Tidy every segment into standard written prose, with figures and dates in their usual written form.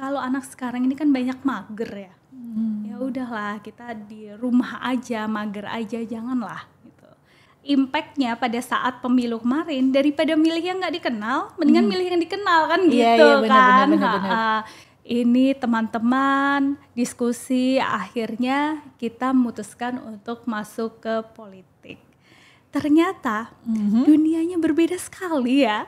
kalau anak sekarang ini kan banyak mager ya. Ya udahlah, kita di rumah aja, mager aja, janganlah gitu. Impactnya pada saat pemilu kemarin, daripada milih yang nggak dikenal, mendingan milih yang dikenal kan gitu. Benar. Ini teman-teman diskusi, akhirnya kita memutuskan untuk masuk ke politik. Ternyata dunianya berbeda sekali ya.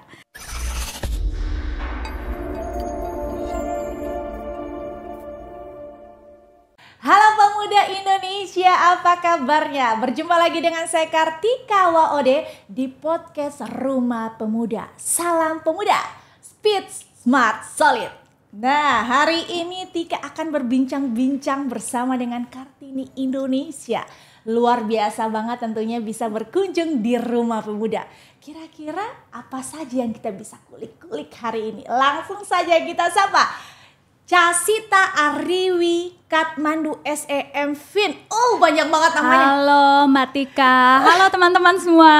Halo pemuda Indonesia, apa kabarnya? Berjumpa lagi dengan saya Kartika Waode di podcast Rumah Pemuda. Salam pemuda, speed, smart, solid. Nah, hari ini Tika akan berbincang-bincang bersama dengan Kartini Indonesia. Luar biasa banget tentunya bisa berkunjung di Rumah Pemuda. Kira-kira apa saja yang kita bisa kulik-kulik hari ini? Langsung saja kita sapa Casita Ariwi Kathmandu SEM Fin. Oh, banyak banget namanya. Halo Mbak Tika, halo teman-teman semua.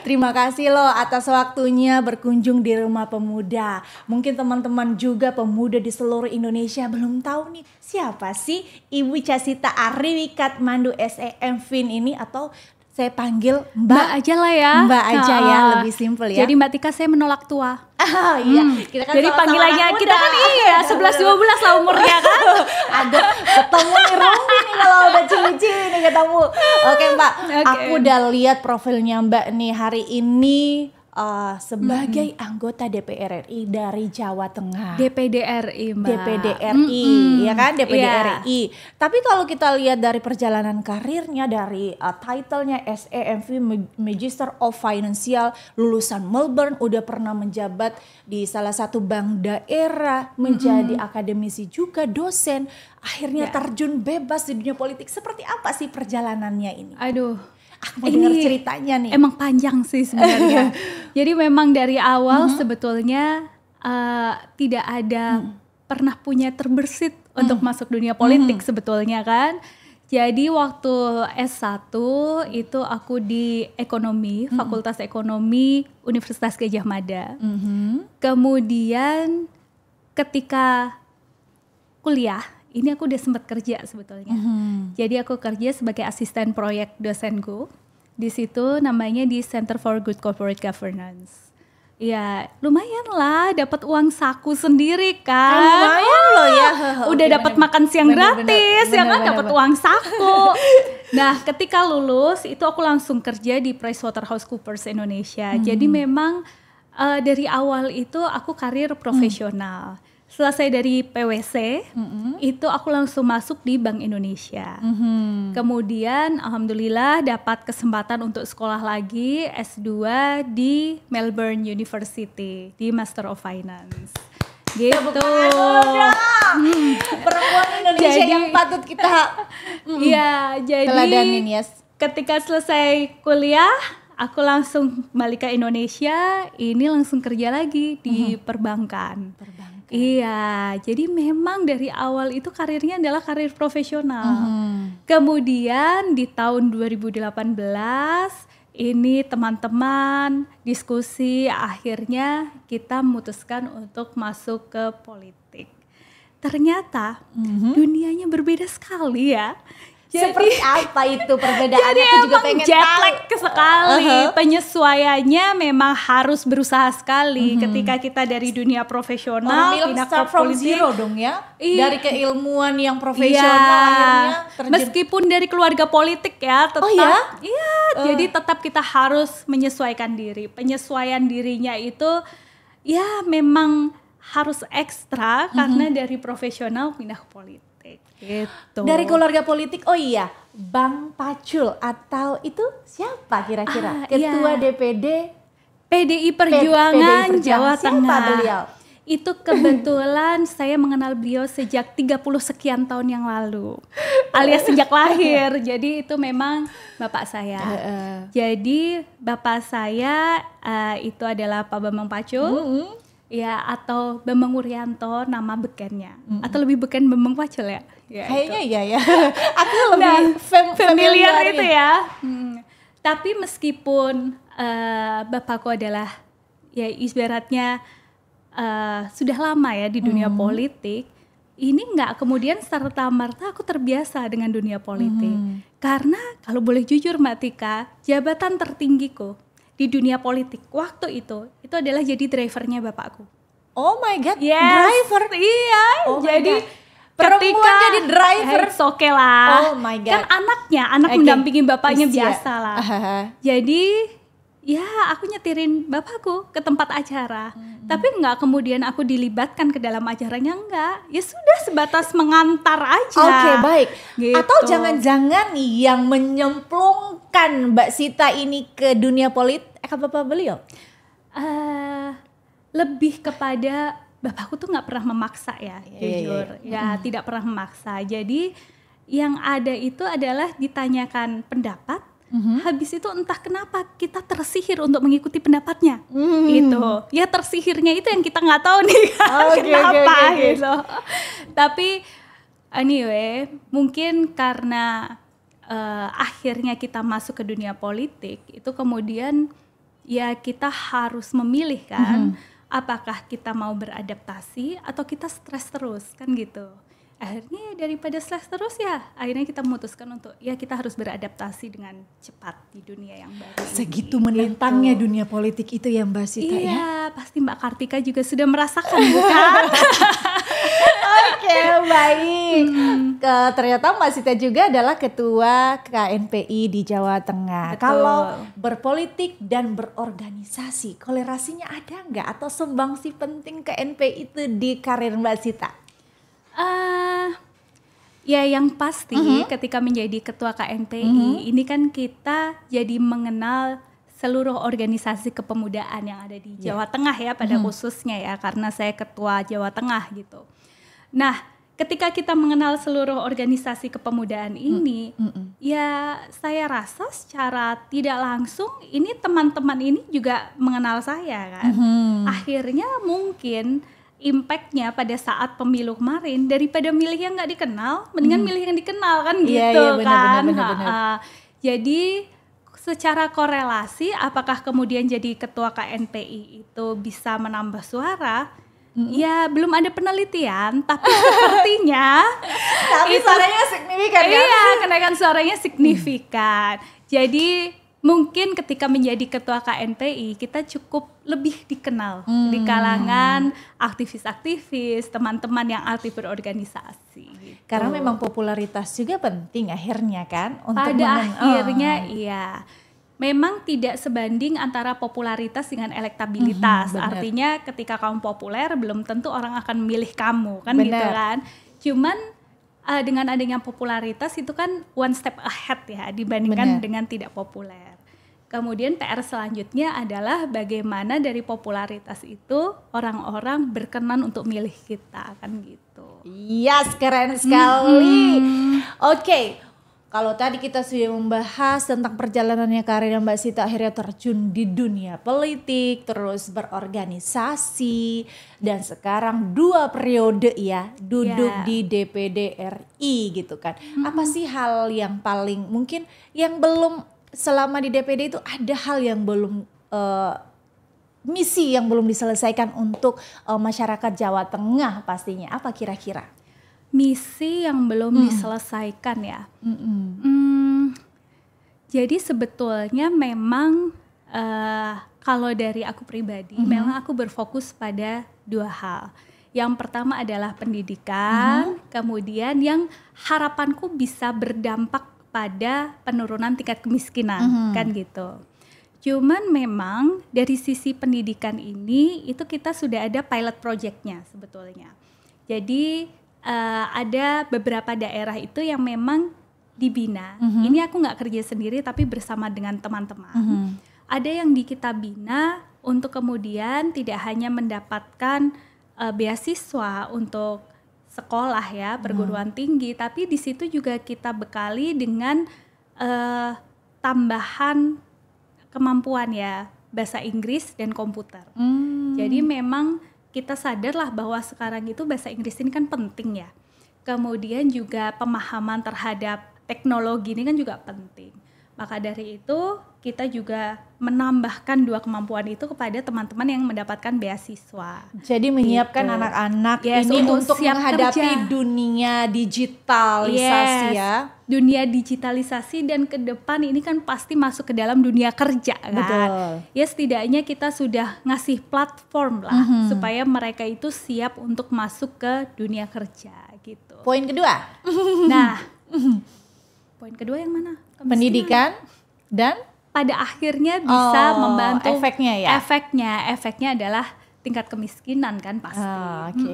Terima kasih loh atas waktunya berkunjung di Rumah Pemuda. Mungkin teman-teman juga pemuda di seluruh Indonesia belum tahu nih siapa sih Ibu Casita Ariwi Kathmandu SEM Fin ini, atau saya panggil Mbak aja lah ya. Mbak aja ya, lebih simpel ya. Jadi Mbak Tika saya menolak tua. Oh iya, kita kan jadi panggilannya kita kan 11-12 lah umurnya kan. Ada ketemu nih Rombi nih kalau udah ciwi-ciwi nih ketemu. Oke Mbak, aku udah lihat profilnya Mbak nih hari ini sebagai anggota DPR RI dari Jawa Tengah. DPD RI Mbak. DPD RI, ya kan, DPD RI. Tapi kalau kita lihat dari perjalanan karirnya, dari titlenya SEMV Magister of Financial, lulusan Melbourne, udah pernah menjabat di salah satu bank daerah, menjadi akademisi juga, dosen, akhirnya terjun bebas di dunia politik. Seperti apa sih perjalanannya ini? Aduh, aku mau dengar ceritanya nih. Emang panjang sih sebenarnya. Jadi memang dari awal sebetulnya tidak ada pernah punya terbersit untuk masuk dunia politik sebetulnya kan. Jadi waktu S1 itu aku di ekonomi, Fakultas Ekonomi Universitas Gadjah Mada. Kemudian ketika kuliah, ini aku udah sempat kerja sebetulnya. Jadi aku kerja sebagai asisten proyek dosenku. Di situ namanya di Center for Good Corporate Governance. Ya lumayan lah, dapat uang saku sendiri kan. Lumayan loh ya. Udah dapat makan siang gratis, ya kan, dapat uang saku. Nah, ketika lulus itu aku langsung kerja di PricewaterhouseCoopers Indonesia. Jadi memang dari awal itu aku karir profesional. Selesai dari PwC, itu aku langsung masuk di Bank Indonesia. Kemudian alhamdulillah dapat kesempatan untuk sekolah lagi S2 di Melbourne University di Master of Finance. Gitu. Perempuan Indonesia yang patut kita jadi teladanin ya. Ketika selesai kuliah, aku langsung balik ke Indonesia, ini langsung kerja lagi di perbankan. Iya, jadi memang dari awal itu karirnya adalah karir profesional. Kemudian di tahun 2018 ini teman-teman diskusi, akhirnya kita memutuskan untuk masuk ke politik. Ternyata dunianya berbeda sekali ya. Jadi, seperti apa itu perbedaannya? Jadi aku juga pengen jet tahu. lag sekali. Penyesuaiannya memang harus berusaha sekali ketika kita dari dunia profesional pindah ke from politik. Zero dong ya. Dari keilmuan yang profesional akhirnya terjun. Meskipun dari keluarga politik ya tetap. Jadi tetap kita harus menyesuaikan diri. Penyesuaian dirinya itu ya memang harus ekstra karena dari profesional pindah ke politik. Gitu. Dari keluarga politik, Bang Pacul atau itu siapa kira-kira? Ketua DPD PDI Perjuangan Jawa Siapa Tengah. beliau? Itu kebetulan saya mengenal beliau sejak 30 sekian tahun yang lalu. Alias sejak lahir. Jadi itu memang bapak saya. Jadi bapak saya itu adalah Pak Bambang Pacul. Ya, atau Bambang Wuryanto nama bekennya. Atau lebih beken Bambang Pacul ya? Kayaknya iya ya. Aku lebih familiar itu ya. Tapi meskipun bapakku adalah ya ibaratnya sudah lama ya di dunia politik, ini nggak kemudian serta-merta aku terbiasa dengan dunia politik. Karena kalau boleh jujur Mbak Tika, jabatan tertinggiku di dunia politik waktu itu adalah jadi drivernya bapakku. Oh my god, Yes, driver. Iya, Oh my jadi God. Perempuan jadi driver. It's okay lah. Oh my God. Kan anak Oke. mendampingi bapaknya Usia. biasa lah. Jadi ya aku nyetirin bapakku ke tempat acara. Tapi enggak kemudian aku dilibatkan ke dalam acaranya, enggak. Ya sudah sebatas mengantar aja. Oke, baik. Gitu. Atau jangan-jangan yang menyemplungkan Mbak Sita ini ke dunia politik bapak beliau? Lebih kepada bapakku tuh nggak pernah memaksa ya, jujur. Ya tidak pernah memaksa. Jadi yang ada itu adalah ditanyakan pendapat. Habis itu entah kenapa kita tersihir untuk mengikuti pendapatnya, gitu. Ya tersihirnya itu yang kita nggak tahu nih kan, kenapa gitu. Tapi anyway, mungkin karena akhirnya kita masuk ke dunia politik, itu kemudian ya kita harus memilih kan, apakah kita mau beradaptasi atau kita stres terus kan gitu. Akhirnya daripada stres terus ya, akhirnya kita memutuskan untuk ya kita harus beradaptasi dengan cepat di dunia yang baru. Segitu menantangnya dunia politik itu ya Mbak Sita ya? Iya, pasti Mbak Kartika juga sudah merasakan bukan? Oke, baik. Ternyata Mbak Sita juga adalah ketua KNPI di Jawa Tengah. Betul. Kalau berpolitik dan berorganisasi, kolerasinya ada nggak? Atau sumbangsi penting KNPI itu di karir Mbak Sita? Ya yang pasti ketika menjadi ketua KNPI ini kan kita jadi mengenal seluruh organisasi kepemudaan yang ada di Jawa Tengah ya pada khususnya ya, karena saya ketua Jawa Tengah gitu. Nah ketika kita mengenal seluruh organisasi kepemudaan ini, ya saya rasa secara tidak langsung ini teman-teman ini juga mengenal saya kan. Akhirnya mungkin impact-nya pada saat pemilu kemarin, daripada milih yang nggak dikenal, mendingan milih yang dikenal kan gitu kan. Jadi secara korelasi, apakah kemudian jadi ketua KNPI itu bisa menambah suara? Ya belum ada penelitian, tapi sepertinya Tapi suaranya signifikan kan? Iya, kenaikan suaranya signifikan. Jadi mungkin ketika menjadi ketua KNPI kita cukup lebih dikenal di kalangan aktivis-aktivis, teman-teman yang aktif berorganisasi. Gitu. Karena memang popularitas juga penting akhirnya kan untuk pada akhirnya iya. Memang tidak sebanding antara popularitas dengan elektabilitas. Artinya ketika kamu populer belum tentu orang akan memilih kamu kan gitu kan. Cuman dengan adanya popularitas itu kan one step ahead ya dibandingkan dengan tidak populer. Kemudian PR selanjutnya adalah bagaimana dari popularitas itu orang-orang berkenan untuk milih kita kan gitu. Yes, keren sekali. Oke, kalau tadi kita sudah membahas tentang perjalanannya karir Mbak Sita akhirnya terjun di dunia politik, terus berorganisasi, dan sekarang 2 periode ya duduk di DPD RI gitu kan. Apa sih hal yang paling mungkin yang belum selama di DPD itu ada hal yang belum misi yang belum diselesaikan untuk masyarakat Jawa Tengah pastinya, apa kira-kira? Misi yang belum diselesaikan ya. Jadi sebetulnya memang kalau dari aku pribadi, memang aku berfokus pada 2 hal. Yang pertama adalah pendidikan, kemudian yang harapanku bisa berdampak pada penurunan tingkat kemiskinan, kan gitu. Cuman memang dari sisi pendidikan ini itu kita sudah ada pilot projectnya sebetulnya. Jadi ada beberapa daerah itu yang memang dibina. Ini aku nggak kerja sendiri tapi bersama dengan teman-teman. Ada yang kita bina untuk kemudian tidak hanya mendapatkan beasiswa untuk sekolah ya, perguruan tinggi, tapi di situ juga kita bekali dengan tambahan kemampuan ya, bahasa Inggris dan komputer. Jadi memang kita sadarlah bahwa sekarang itu bahasa Inggris ini kan penting ya. Kemudian juga pemahaman terhadap teknologi ini kan juga penting. Maka dari itu kita juga menambahkan 2 kemampuan itu kepada teman-teman yang mendapatkan beasiswa. Jadi menyiapkan Gitu. anak-anak Yes, ini untuk siap menghadapi kerja. dunia digitalisasi Yes, ya. dunia digitalisasi dan ke depan ini kan pasti masuk ke dalam dunia kerja kan. Betul. Ya setidaknya kita sudah ngasih platform lah supaya mereka itu siap untuk masuk ke dunia kerja gitu. Poin kedua, Nah, poin kedua yang mana? Kemiskinan. pendidikan dan Pada akhirnya bisa membantu efeknya ya. Efeknya adalah tingkat kemiskinan kan pasti. Oke.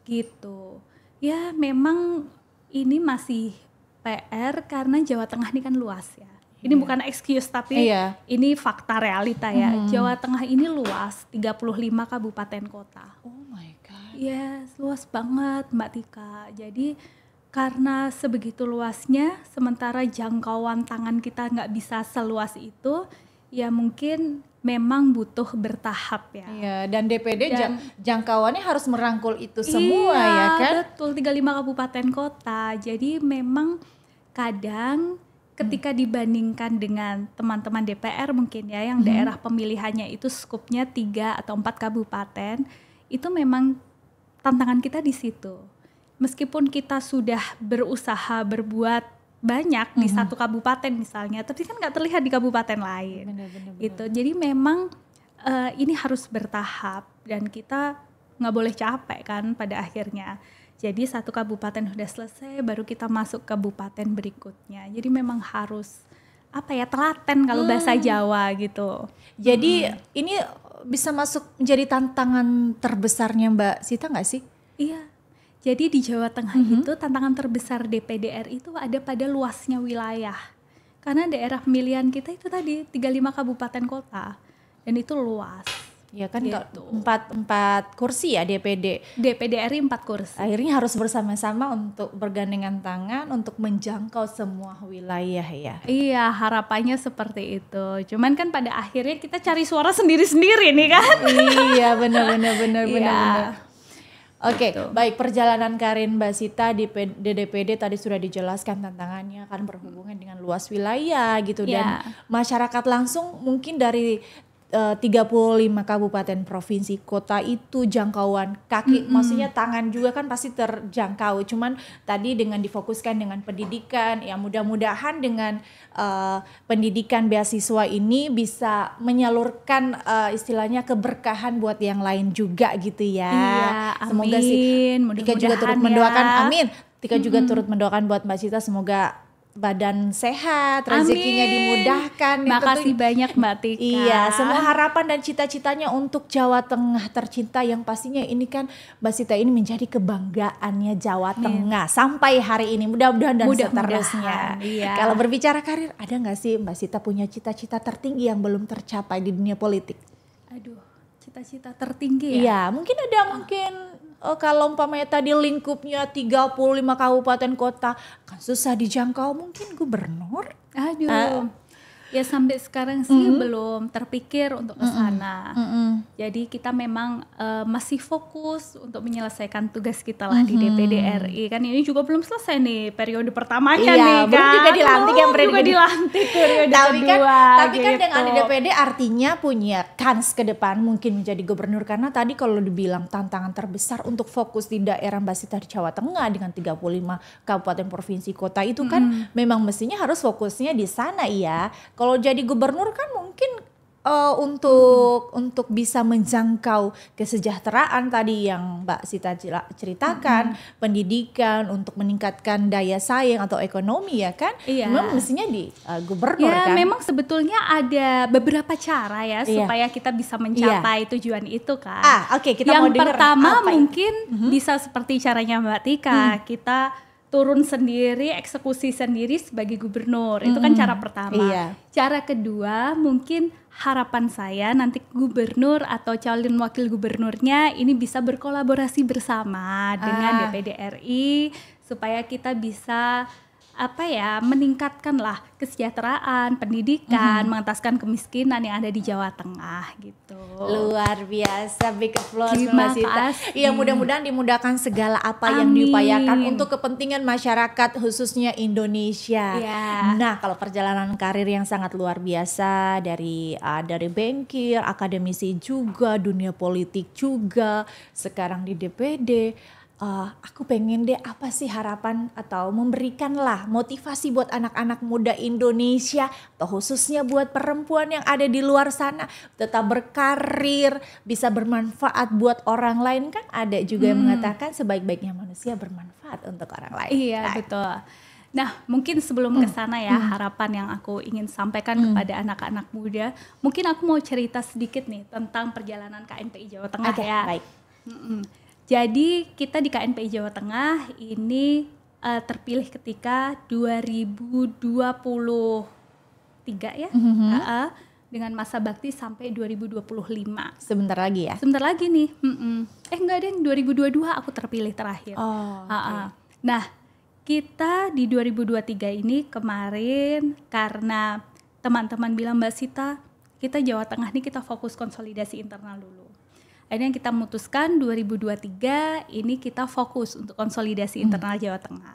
Gitu. Ya memang ini masih PR karena Jawa Tengah ini kan luas ya. Ini bukan excuse tapi Iya. ini fakta realita ya. Jawa Tengah ini luas, 35 kabupaten kota. Oh my god. Yes, luas banget Mbak Tika. Jadi karena sebegitu luasnya, sementara jangkauan tangan kita nggak bisa seluas itu, ya mungkin memang butuh bertahap ya. Iya, dan DPD Dan- jangkauannya harus merangkul itu semua ya kan? Betul, 35 kabupaten kota. Jadi memang kadang ketika dibandingkan dengan teman-teman DPR mungkin ya, yang daerah pemilihannya itu skupnya 3 atau 4 kabupaten, itu memang tantangan kita di situ. Meskipun kita sudah berusaha berbuat banyak di satu kabupaten misalnya, tapi kan nggak terlihat di kabupaten lain. Benar-benar. Gitu. Jadi memang ini harus bertahap dan kita nggak boleh capek kan pada akhirnya. Jadi satu kabupaten sudah selesai, baru kita masuk kabupaten berikutnya. Jadi memang harus telaten kalau bahasa Jawa gitu. Jadi ini bisa masuk menjadi tantangan terbesarnya Mbak Sita nggak sih? Iya. Jadi di Jawa Tengah itu tantangan terbesar DPD RI itu ada pada luasnya wilayah. Karena daerah pemilihan kita itu tadi 35 kabupaten kota dan itu luas. Ya kan Gitu. kalau empat kursi ya DPD. DPD RI 4 kursi. Akhirnya harus bersama-sama untuk bergandengan tangan untuk menjangkau semua wilayah ya. Iya, harapannya seperti itu. Cuman kan pada akhirnya kita cari suara sendiri-sendiri nih kan. Iya benar. Iya. Oke, baik, perjalanan karir Mbak Sita di DPD tadi sudah dijelaskan tantangannya kan berhubungan dengan luas wilayah gitu dan masyarakat langsung mungkin dari 35 kabupaten provinsi kota itu jangkauan kaki, maksudnya tangan juga kan pasti terjangkau. Cuman tadi dengan difokuskan dengan pendidikan, ya mudah-mudahan dengan pendidikan beasiswa ini bisa menyalurkan istilahnya keberkahan buat yang lain juga gitu ya. Iya, Semoga sih Tika juga turut mendoakan, ya. amin. Tika juga turut mendoakan buat Mbak Sita semoga badan sehat, rezekinya dimudahkan. Makasih banyak Mbak Tika. Iya, semua harapan dan cita-citanya untuk Jawa Tengah tercinta yang pastinya ini kan Mbak Sita ini menjadi kebanggaannya Jawa Tengah sampai hari ini. Mudah-mudahan dan seterusnya. Iya. Kalau berbicara karir, ada nggak sih Mbak Sita punya cita-cita tertinggi yang belum tercapai di dunia politik? Aduh, cita-cita tertinggi ya. Iya, mungkin ada kalau umpamanya tadi lingkupnya 35 kabupaten kota kan susah dijangkau, mungkin gubernur. Aduh. Ya sampai sekarang sih belum terpikir untuk ke sana. Jadi kita memang masih fokus untuk menyelesaikan tugas kita lah di DPD RI. Kan ini juga belum selesai nih periode pertamanya nih kan. Belum juga dilantik yang periode juga dilantik periode tapi kedua. Tapi kan gitu. dengan di DPD artinya punya kans ke depan mungkin menjadi gubernur, karena tadi kalau dibilang tantangan terbesar untuk fokus di daerah Mbak Sita di Jawa Tengah dengan 35 kabupaten provinsi kota itu kan memang mestinya harus fokusnya di sana ya. Kalau jadi gubernur kan mungkin untuk bisa menjangkau kesejahteraan tadi yang Mbak Sita ceritakan, pendidikan untuk meningkatkan daya saing atau ekonomi ya kan, memang mestinya di gubernur ya, kan. memang sebetulnya ada beberapa cara ya supaya kita bisa mencapai tujuan itu kan. Oke, kita yang mau dengar pertama apa mungkin bisa seperti caranya Mbak Tika, kita turun sendiri, eksekusi sendiri sebagai gubernur. Itu kan cara pertama. Iya. Cara kedua mungkin harapan saya nanti gubernur atau calon wakil gubernurnya ini bisa berkolaborasi bersama dengan DPD RI supaya kita bisa meningkatkanlah kesejahteraan, pendidikan, mengentaskan kemiskinan yang ada di Jawa Tengah gitu. Luar biasa, big applause Terima Mbak Sita. kasih. Iya, mudah-mudahan dimudahkan segala apa yang Amin. diupayakan untuk kepentingan masyarakat khususnya Indonesia. Ya. Nah, kalau perjalanan karir yang sangat luar biasa dari bankir, akademisi juga, dunia politik juga, sekarang di DPD. Aku pengen deh apa sih harapan atau memberikanlah motivasi buat anak-anak muda Indonesia atau khususnya buat perempuan yang ada di luar sana tetap berkarir, bisa bermanfaat buat orang lain. Kan ada juga yang mengatakan sebaik-baiknya manusia bermanfaat untuk orang lain. Iya, betul. Nah, mungkin sebelum ke sana ya, harapan yang aku ingin sampaikan kepada anak-anak muda, mungkin aku mau cerita sedikit nih tentang perjalanan KNPI Jawa Tengah Oke, ya. baik. Jadi kita di KNPI Jawa Tengah ini terpilih ketika 2023 ya, dengan masa bakti sampai 2025. Sebentar lagi ya. Sebentar lagi nih, enggak deh, 2022 aku terpilih terakhir. Nah, kita di 2023 ini kemarin karena teman-teman bilang, Mbak Sita, kita Jawa Tengah nih kita fokus konsolidasi internal dulu. Akhirnya kita memutuskan 2023 ini kita fokus untuk konsolidasi internal Jawa Tengah.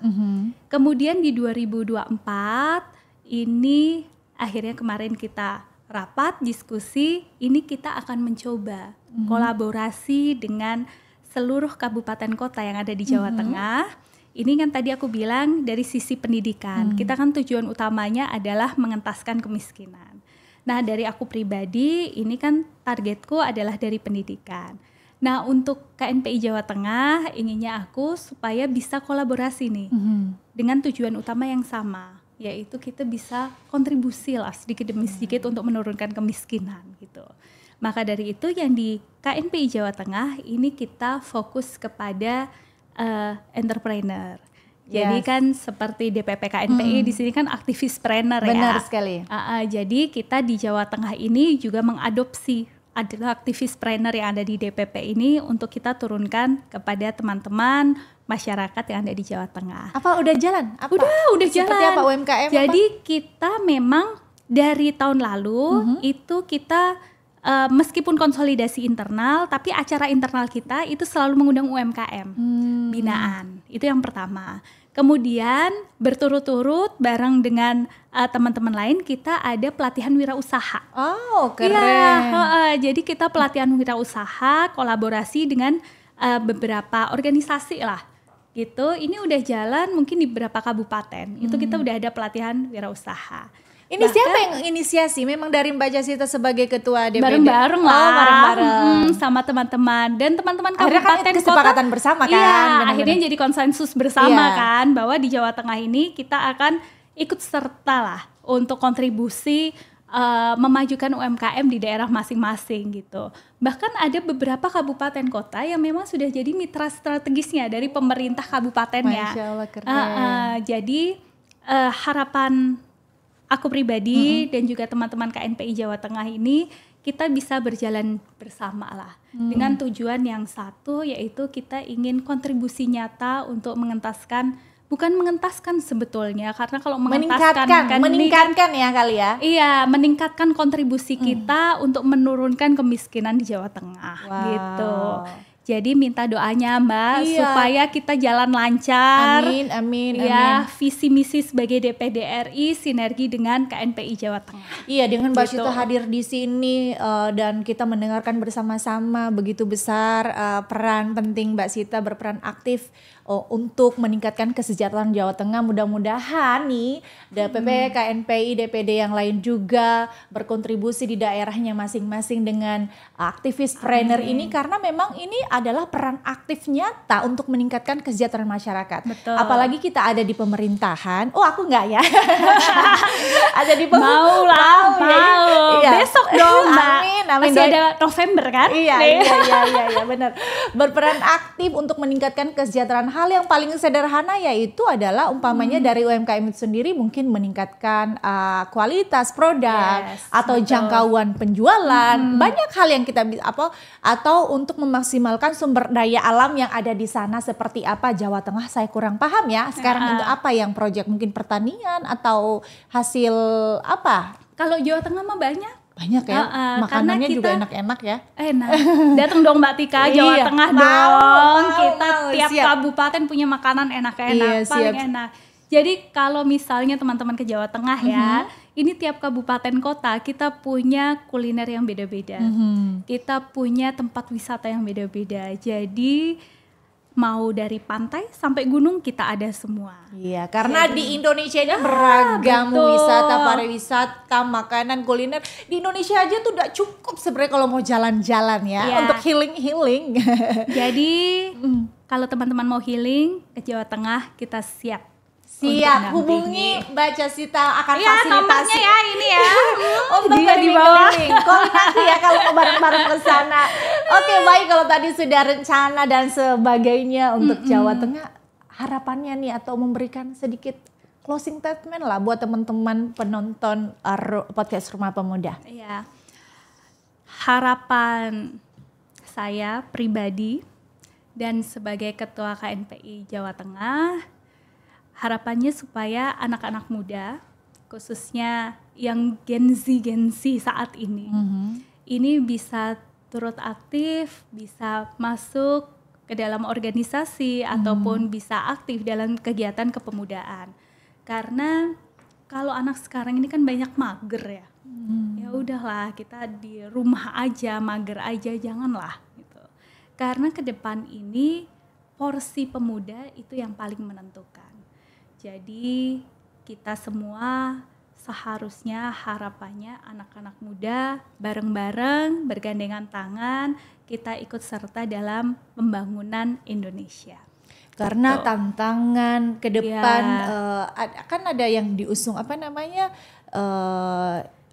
Kemudian di 2024 ini akhirnya kemarin kita rapat diskusi, ini kita akan mencoba kolaborasi dengan seluruh kabupaten kota yang ada di Jawa Tengah. Ini kan tadi aku bilang dari sisi pendidikan, kita kan tujuan utamanya adalah mengentaskan kemiskinan. Nah, dari aku pribadi, ini kan targetku adalah dari pendidikan. Nah, untuk KNPI Jawa Tengah, inginnya aku supaya bisa kolaborasi nih dengan tujuan utama yang sama, yaitu kita bisa kontribusi lah sedikit demi sedikit untuk menurunkan kemiskinan gitu. Maka dari itu yang di KNPI Jawa Tengah ini kita fokus kepada entrepreneur. Jadi kan seperti DPP KNPI di sini kan aktivispreneur ya. Benar sekali. Jadi kita di Jawa Tengah ini juga mengadopsi adalah aktivispreneur yang ada di DPP ini untuk kita turunkan kepada teman-teman masyarakat yang ada di Jawa Tengah. Apa udah jalan? Udah jalan. Seperti apa UMKM? Jadi kita memang dari tahun lalu itu kita meskipun konsolidasi internal, tapi acara internal kita itu selalu mengundang UMKM binaan. Itu yang pertama. Kemudian berturut-turut bareng dengan teman-teman lain kita ada pelatihan wirausaha. Oh, keren. Iya, jadi kita pelatihan wirausaha kolaborasi dengan beberapa organisasi lah. Gitu. Ini udah jalan mungkin di beberapa kabupaten. Itu kita udah ada pelatihan wirausaha. Ini siapa yang inisiasi? Memang dari Mbak Jasita sebagai ketua DPD? Bareng-bareng lah. Bareng-bareng. Sama teman-teman. Dan teman-teman akhirnya kabupaten kan kesepakatan kota. bersama kan? Iya, Bener-bener. akhirnya jadi konsensus bersama kan. Bahwa di Jawa Tengah ini kita akan ikut serta lah untuk kontribusi memajukan UMKM di daerah masing-masing gitu. Bahkan ada beberapa kabupaten kota yang memang sudah jadi mitra strategisnya dari pemerintah kabupatennya. Masya Allah, keren. Jadi harapan aku pribadi dan juga teman-teman KNPI Jawa Tengah ini kita bisa berjalan bersama lah dengan tujuan yang satu, yaitu kita ingin kontribusi nyata untuk mengentaskan sebetulnya, karena kalau meningkatkan ya kali ya. Iya, meningkatkan kontribusi kita untuk menurunkan kemiskinan di Jawa Tengah gitu. Jadi minta doanya Mbak supaya kita jalan lancar. Amin. Ya, visi misi sebagai DPD RI sinergi dengan KNPI Jawa Tengah. Iya, dengan Mbak Sita hadir di sini dan kita mendengarkan bersama-sama begitu besar peran penting Mbak Sita berperan aktif untuk meningkatkan kesejahteraan Jawa Tengah. Mudah-mudahan nih DPP, KNPI, DPD yang lain juga berkontribusi di daerahnya masing-masing dengan aktivispreneur ini, karena memang ini adalah peran aktif nyata untuk meningkatkan kesejahteraan masyarakat. Betul. Apalagi kita ada di pemerintahan. Oh, aku enggak ya. Ada di Mau. Iya. Besok dong Mbak. Amin. Masih ada November kan? Iya benar. Berperan aktif untuk meningkatkan kesejahteraan. Hal yang paling sederhana yaitu adalah umpamanya dari UMKM itu sendiri mungkin meningkatkan kualitas produk atau jangkauan penjualan. Banyak hal yang kita atau untuk memaksimalkan misalkan sumber daya alam yang ada di sana seperti apa? Jawa Tengah saya kurang paham ya. Sekarang itu apa yang proyek, mungkin pertanian atau hasil apa? Kalau Jawa Tengah mah banyak. Banyak ya, makanannya kita, juga enak-enak ya. Enak, datang dong Mbak Tika, Jawa Iya, Tengah mau, dong. Kita tiap siap. kabupaten punya makanan enak-enak, paling enak. Jadi kalau misalnya teman-teman ke Jawa Tengah ya, ini tiap kabupaten kota kita punya kuliner yang beda-beda. Kita punya tempat wisata yang beda-beda. Jadi mau dari pantai sampai gunung kita ada semua. Iya, karena di Indonesia ini beragam wisata, pariwisata, makanan, kuliner. Di Indonesia aja tuh udah cukup sebenarnya kalau mau jalan-jalan ya, untuk healing. Jadi kalau teman-teman mau healing ke Jawa Tengah, kita siap. Siap, hubungi Mbak Jasita akan fasilitasi. Nomornya ya ini ya. Untuk di bawah. Koordinasi ya kalau mau bareng-bareng ke sana. Oke, baik, kalau tadi sudah rencana dan sebagainya untuk Jawa Tengah, harapannya nih atau memberikan sedikit closing statement lah buat teman-teman penonton podcast Rumah Pemuda. Iya. Harapan saya pribadi dan sebagai Ketua KNPI Jawa Tengah, harapannya supaya anak-anak muda, khususnya yang Gen Z saat ini, ini bisa turut aktif, bisa masuk ke dalam organisasi ataupun bisa aktif dalam kegiatan kepemudaan. Karena kalau anak sekarang ini kan banyak mager ya. Ya udahlah, kita di rumah aja, mager aja, janganlah gitu. Karena ke depan ini porsi pemuda itu yang paling menentukan. Jadi kita semua seharusnya harapannya anak-anak muda bareng-bareng bergandengan tangan kita ikut serta dalam pembangunan Indonesia. Karena tantangan ke depan kan ada yang diusung apa namanya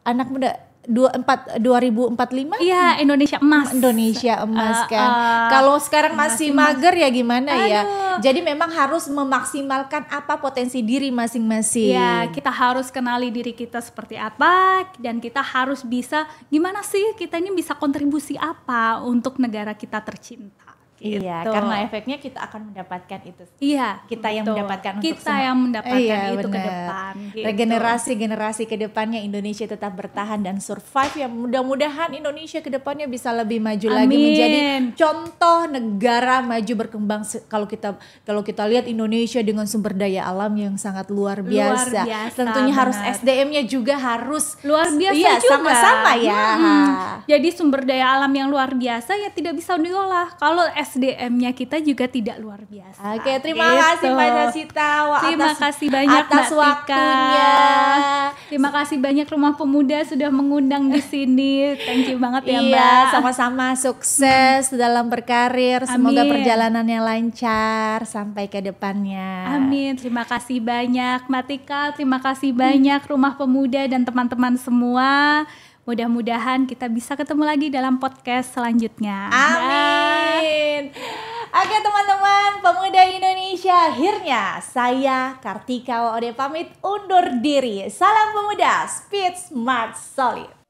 anak muda 2045? Iya, Indonesia emas. Indonesia emas kan. Kalau sekarang masih mager ya gimana ya. Jadi memang harus memaksimalkan apa potensi diri masing-masing. Ya, kita harus kenali diri kita seperti apa dan kita harus bisa gimana sih kita ini bisa kontribusi apa untuk negara kita tercinta. Gitu. Iya, karena efeknya kita akan mendapatkan itu. Iya, kita yang mendapatkan untuk kita yang mendapatkan itu ke depan. Gitu. Generasi ke depannya Indonesia tetap bertahan dan survive. Ya mudah-mudahan Indonesia ke depannya bisa lebih maju lagi menjadi contoh negara maju berkembang. Kalau kita lihat Indonesia dengan sumber daya alam yang sangat luar biasa. Tentunya harus SDM-nya juga harus luar biasa juga. Sama-sama ya. Jadi sumber daya alam yang luar biasa ya tidak bisa diolah. Kalau SDM-nya kita juga tidak luar biasa. Oke, terima kasih Mbak Jasita. Terima kasih banyak atas waktunya. Terima kasih banyak Rumah Pemuda sudah mengundang di sini. Thank you banget ya Mbak. Iya, sama-sama sukses dalam berkarir. Semoga perjalanannya lancar sampai ke depannya. Amin. Terima kasih banyak Mbak Tika. Terima kasih banyak Rumah Pemuda dan teman-teman semua. Mudah-mudahan kita bisa ketemu lagi dalam podcast selanjutnya. Amin. Oke teman-teman pemuda Indonesia, akhirnya saya Kartika Waode pamit undur diri. Salam pemuda, speed, smart, solid.